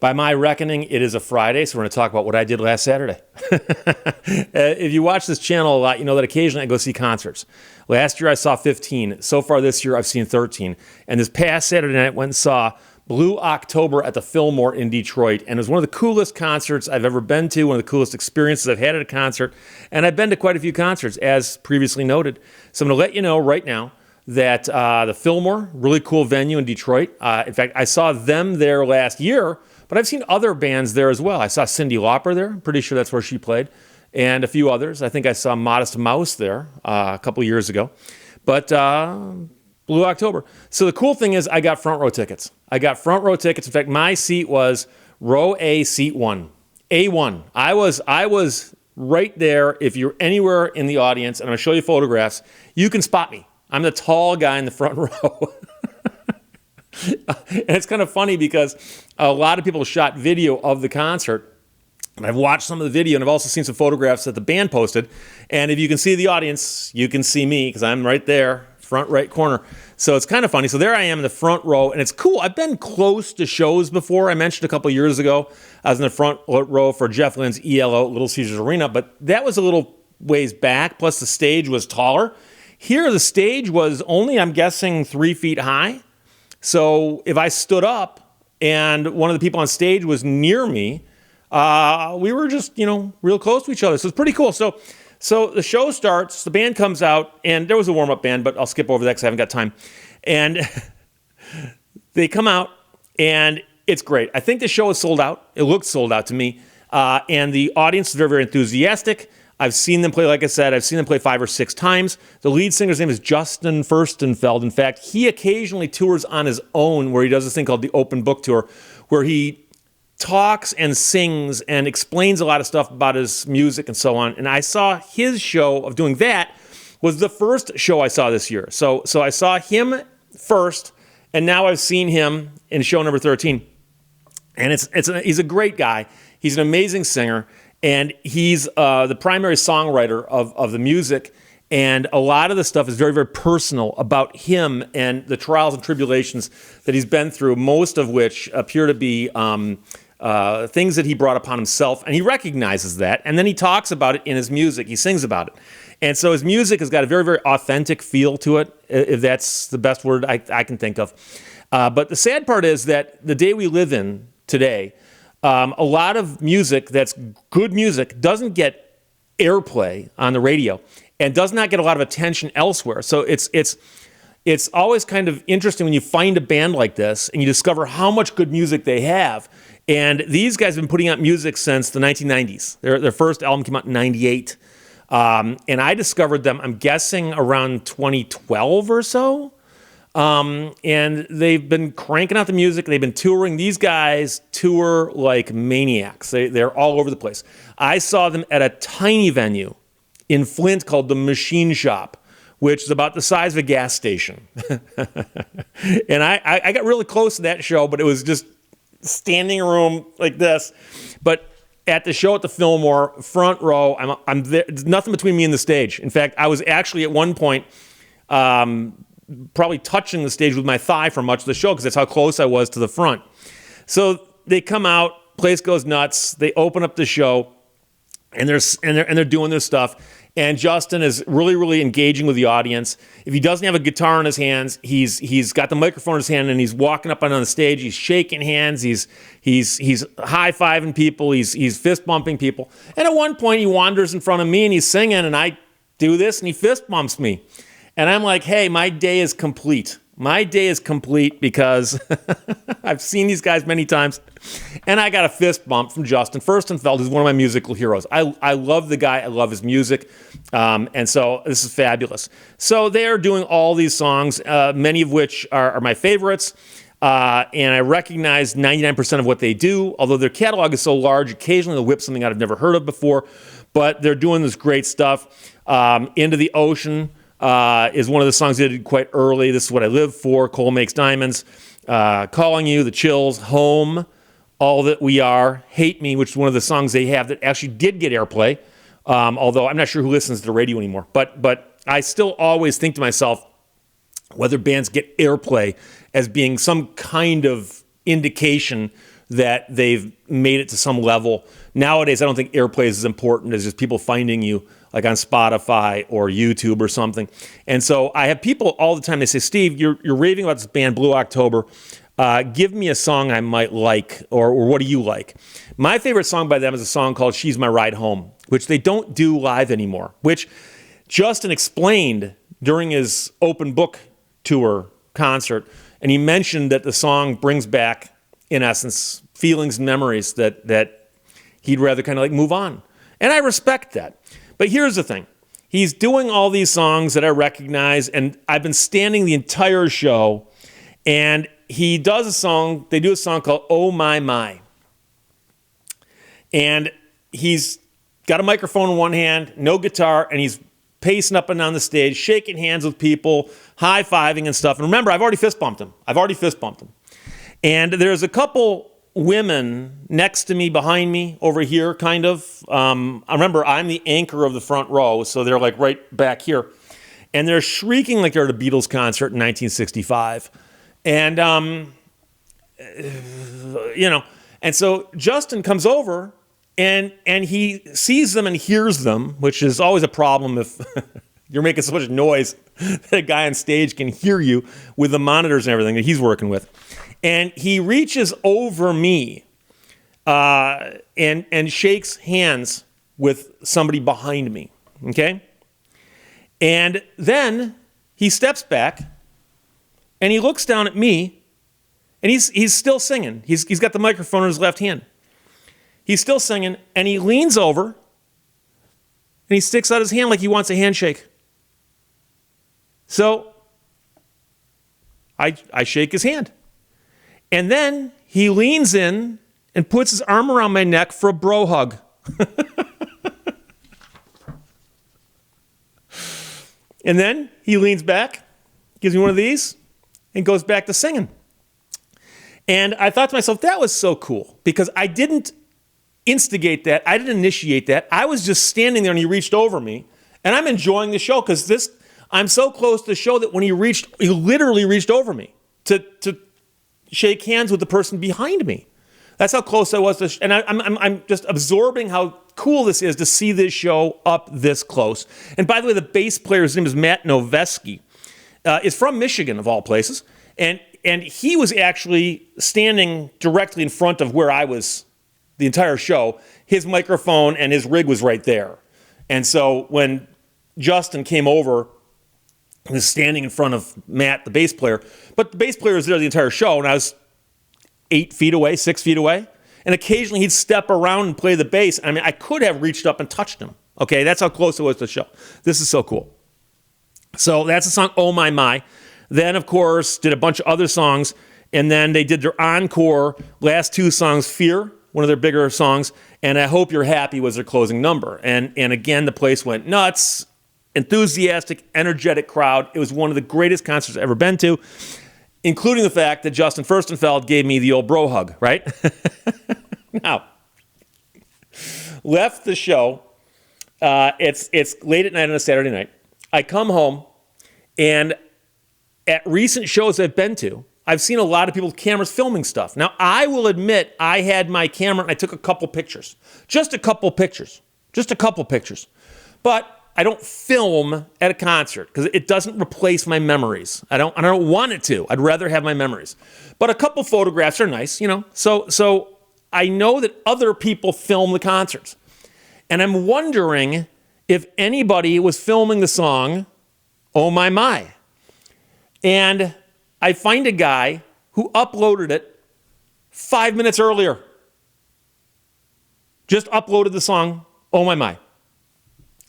By my reckoning, it is a Friday, so we're going to talk about what I did last Saturday. If you watch this channel a lot, you know that occasionally I go see concerts. Last year I saw 15. So far this year I've seen 13. And this past Saturday night I went and saw Blue October at the Fillmore in Detroit. And it was one of the coolest concerts I've ever been to, one of the coolest experiences I've had at a concert. And I've been to quite a few concerts, as previously noted. So I'm going to let you know right now that the Fillmore, really cool venue in Detroit. In fact, I saw them there last year, but I've seen other bands there as well. I saw Cyndi Lauper there. I'm pretty sure that's where she played. And a few others. I think I saw Modest Mouse there a couple years ago. But Blue October. So the cool thing is I got front row tickets. In fact, my seat was row A, seat 1. A1. I was right there. If you're anywhere in the audience, and I'm going to show you photographs, you can spot me. I'm the tall guy in the front row. And it's kind of funny because a lot of people shot video of the concert. And I've watched some of the video, and I've also seen some photographs that the band posted. And if you can see the audience, you can see me because I'm right there, front right corner. So it's kind of funny. So there I am in the front row, and it's cool. I've been close to shows before. I mentioned a couple years ago I was in the front row for Jeff Lynne's ELO, Little Caesars Arena, but that was a little ways back, plus the stage was taller. Here the stage was only, I'm guessing, 3 feet high. So if I stood up and one of the people on stage was near me, we were just, real close to each other. So it's pretty cool. So the show starts, the band comes out, and there was a warm-up band, but I'll skip over that because I haven't got time. And they come out, and it's great. I think the show is sold out. It looks sold out to me. And the audience is very, very enthusiastic. I've seen them play, like I said, 5 or 6 times. The lead singer's name is Justin Furstenfeld. In fact, he occasionally tours on his own, where he does this thing called the Open Book Tour, where he talks and sings and explains a lot of stuff about his music and so on. And I saw his show of doing that was the first show I saw this year. So I saw him first, and now I've seen him in show number 13. And he's a great guy. He's an amazing singer. And he's the primary songwriter of the music, and a lot of the stuff is very, very personal about him and the trials and tribulations that he's been through, most of which appear to be things that he brought upon himself, and he recognizes that, and then he talks about it in his music. He sings about it. And so his music has got a very, very authentic feel to it, if that's the best word I can think of. But the sad part is that the day we live in today, a lot of music that's good music doesn't get airplay on the radio and does not get a lot of attention elsewhere. So it's always kind of interesting when you find a band like this and you discover how much good music they have. And these guys have been putting out music since the 1990s. Their first album came out in 98. And I discovered them, I'm guessing, around 2012 or so. And they've been cranking out the music. They've been touring. These guys tour like maniacs. They're all over the place. I saw them at a tiny venue in Flint called the Machine Shop, which is about the size of a gas station. And I got really close to that show, but it was just standing room like this. But at the show at the Fillmore, front row, I'm there. There's nothing between me and the stage. In fact, I was actually at one point probably touching the stage with my thigh for much of the show because that's how close I was to the front. So they come out, place goes nuts. They open up the show, and they're doing their stuff. And Justin is really, really engaging with the audience. If he doesn't have a guitar in his hands, he's got the microphone in his hand, and he's walking up on the stage. He's shaking hands. He's high-fiving people. He's fist bumping people. And at one point, he wanders in front of me, and he's singing, and I do this, and he fist bumps me. And I'm like, hey, my day is complete. My day is complete because I've seen these guys many times, and I got a fist bump from Justin Furstenfeld, who's one of my musical heroes. I love the guy. I love his music, and so this is fabulous. So they are doing all these songs, many of which are my favorites, and I recognize 99% of what they do, although their catalog is so large, occasionally they'll whip something out I've never heard of before, but they're doing this great stuff. Into the Ocean is one of the songs they did quite early. This is What I Live For, Coal Makes Diamonds, Calling You, The Chills, Home, All That We Are, Hate Me, which is one of the songs they have that actually did get airplay, although I'm not sure who listens to the radio anymore. But I still always think to myself whether bands get airplay as being some kind of indication that they've made it to some level. Nowadays, I don't think airplay is as important as just people finding you like on Spotify or YouTube or something. And so I have people all the time, they say, Steve, you're raving about this band Blue October. Give me a song I might like, or what do you like? My favorite song by them is a song called She's My Ride Home, which they don't do live anymore, which Justin explained during his open book tour concert. And he mentioned that the song brings back, in essence, feelings and memories that he'd rather kind of like move on. And I respect that. But here's the thing. He's doing all these songs that I recognize, and I've been standing the entire show, and they do a song called Oh My My. And he's got a microphone in one hand, no guitar, and he's pacing up and down the stage, shaking hands with people, high-fiving and stuff. And remember, I've already fist bumped him. And there's a couple women next to me, behind me, over here, kind of. I remember I'm the anchor of the front row, so they're like right back here. And they're shrieking like they're at a Beatles concert in 1965. And, and so Justin comes over and he sees them and hears them, which is always a problem if you're making so much noise that a guy on stage can hear you with the monitors and everything that he's working with. And he reaches over me and shakes hands with somebody behind me, okay? And then he steps back and he looks down at me, and he's still singing. He's got the microphone in his left hand. He's still singing, and he leans over, and he sticks out his hand like he wants a handshake. So I shake his hand. And then he leans in and puts his arm around my neck for a bro hug. And then he leans back, gives me one of these, and goes back to singing. And I thought to myself, that was so cool, because I didn't instigate that. I didn't initiate that. I was just standing there and he reached over me, and I'm enjoying the show because I'm so close to the show that when he literally reached over me to shake hands with the person behind me. That's how close I was to, and I'm just absorbing how cool this is to see this show up this close. And by the way, the bass player's name is Matt Noveski. Is from Michigan, of all places, and he was actually standing directly in front of where I was the entire show. His microphone and his rig was right there. And so when Justin came over, he was standing in front of Matt, the bass player, but the bass player was there the entire show, and I was 8 feet away, 6 feet away, and occasionally he'd step around and play the bass. I mean, I could have reached up and touched him. Okay, that's how close it was to the show. This is so cool. So that's the song Oh My My. Then, of course, did a bunch of other songs, and then they did their encore, last 2 songs, Fear, one of their bigger songs, and I Hope You're Happy was their closing number. And again, the place went nuts, enthusiastic, energetic crowd. It was one of the greatest concerts I've ever been to, including the fact that Justin Furstenfeld gave me the old bro hug, right? Now, left the show. It's late at night on a Saturday night. I come home, and at recent shows I've been to, I've seen a lot of people with cameras filming stuff. Now, I will admit I had my camera and I took a couple pictures. Just a couple pictures. But I don't film at a concert because it doesn't replace my memories. I don't want it to. I'd rather have my memories. But a couple photographs are nice, So I know that other people film the concerts. And I'm wondering if anybody was filming the song Oh My My. And I find a guy who uploaded it 5 minutes earlier. Just uploaded the song Oh My My.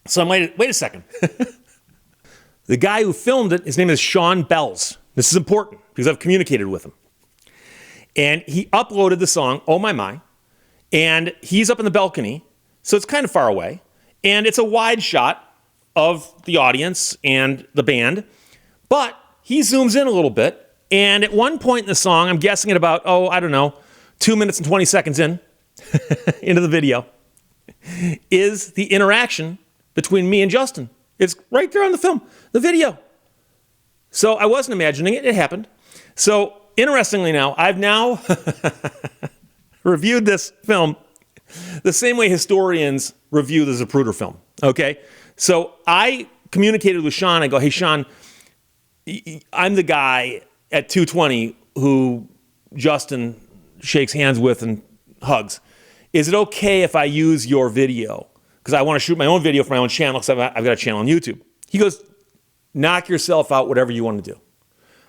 So I'm like, wait a second. The guy who filmed it, his name is Shawn Bells. This is important because I've communicated with him. And he uploaded the song Oh My My. And he's up in the balcony, so it's kind of far away. And it's a wide shot of the audience and the band. But he zooms in a little bit. And at one point in the song, I'm guessing at about, 2 minutes and 20 seconds into the video, is the interaction between me and Justin. It's right there on the film, the video. So I wasn't imagining it. It happened. So interestingly now, reviewed this film the same way historians review the Zapruder film, okay? So I communicated with Shawn. I go, hey, Shawn, I'm the guy at 220 who Justin shakes hands with and hugs. Is it okay if I use your video? Because I want to shoot my own video for my own channel because I've got a channel on YouTube. He goes, knock yourself out, whatever you want to do.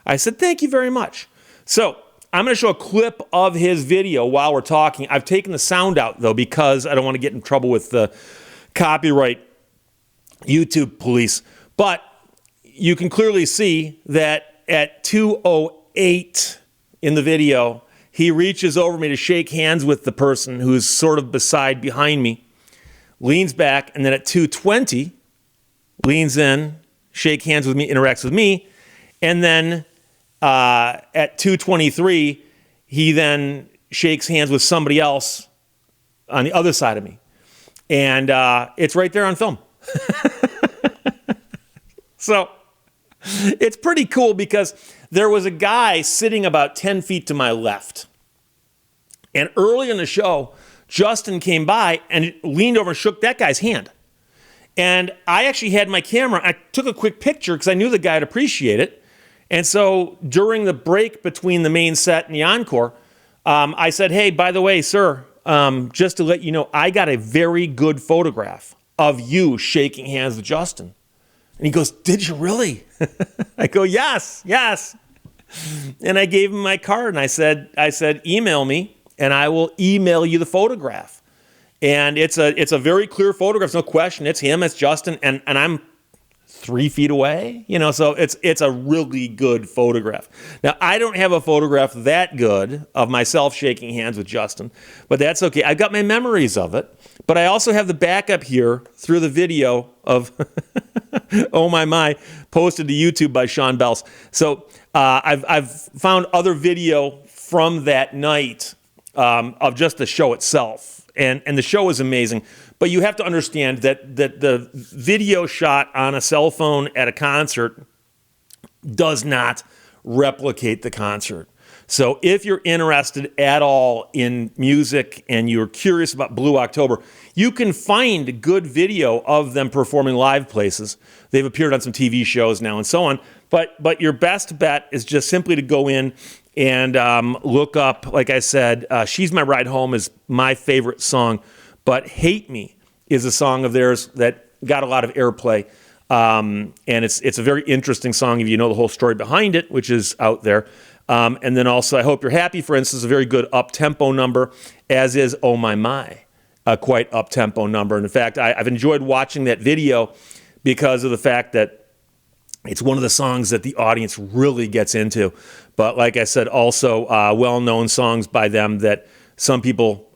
I said, thank you very much. So I'm going to show a clip of his video while we're talking. I've taken the sound out, though, because I don't want to get in trouble with the copyright YouTube police. But you can clearly see that at 2:08 in the video, he reaches over me to shake hands with the person who's sort of behind me, leans back, and then at 2:20, leans in, shake hands with me, interacts with me, and then at 2:23, he then shakes hands with somebody else on the other side of me. And it's right there on film. So it's pretty cool because there was a guy sitting about 10 feet to my left. And early in the show, Justin came by and leaned over and shook that guy's hand. And I actually had my camera. I took a quick picture because I knew the guy would appreciate it. And so during the break between the main set and the encore, I said, hey, by the way, sir, just to let you know, I got a very good photograph of you shaking hands with Justin. And he goes, did you really? I go, yes. And I gave him my card and I said, email me and I will email you the photograph. And it's a very clear photograph, no question. It's him, it's Justin, and I'm 3 feet away, so it's a really good photograph. Now, I don't have a photograph that good of myself shaking hands with Justin, but that's okay. I've got my memories of it, but I also have the backup here through the video of Oh My, posted to YouTube by Shawn Bells. So I've found other video from that night of just the show itself, and the show is amazing. But you have to understand that the video shot on a cell phone at a concert does not replicate the concert. So if you're interested at all in music and you're curious about Blue October, you can find good video of them performing live places. They've appeared on some TV shows now and so on. But your best bet is just simply to go in and look up, like I said, She's My Ride Home is my favorite song. But Hate Me is a song of theirs that got a lot of airplay. And it's a very interesting song if you know the whole story behind it, which is out there. And then also, I Hope You're Happy, for instance, a very good up-tempo number, as is Oh My, a quite up-tempo number. And in fact, I've enjoyed watching that video because of the fact that it's one of the songs that the audience really gets into. But like I said, also well-known songs by them that some people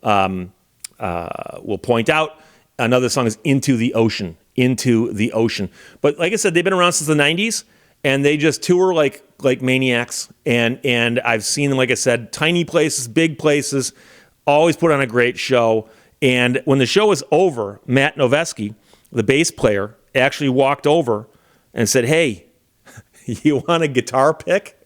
will point out. Another song is Into the Ocean. But like I said, they've been around since the 90s, and they just tour like maniacs. And I've seen them, like I said, tiny places, big places, always put on a great show. And when the show was over, Matt Noveski, the bass player, actually walked over and said, hey, you want a guitar pick?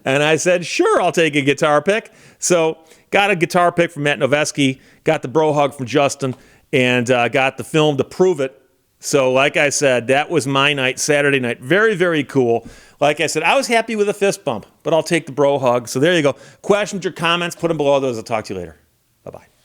And I said, sure, I'll take a guitar pick. So got a guitar pick from Matt Noveski, got the bro hug from Justin, and got the film to prove it. So like I said, that was my night, Saturday night. Very, very cool. Like I said, I was happy with a fist bump, but I'll take the bro hug. So there you go. Questions or comments, put them below those. I'll talk to you later. Bye-bye.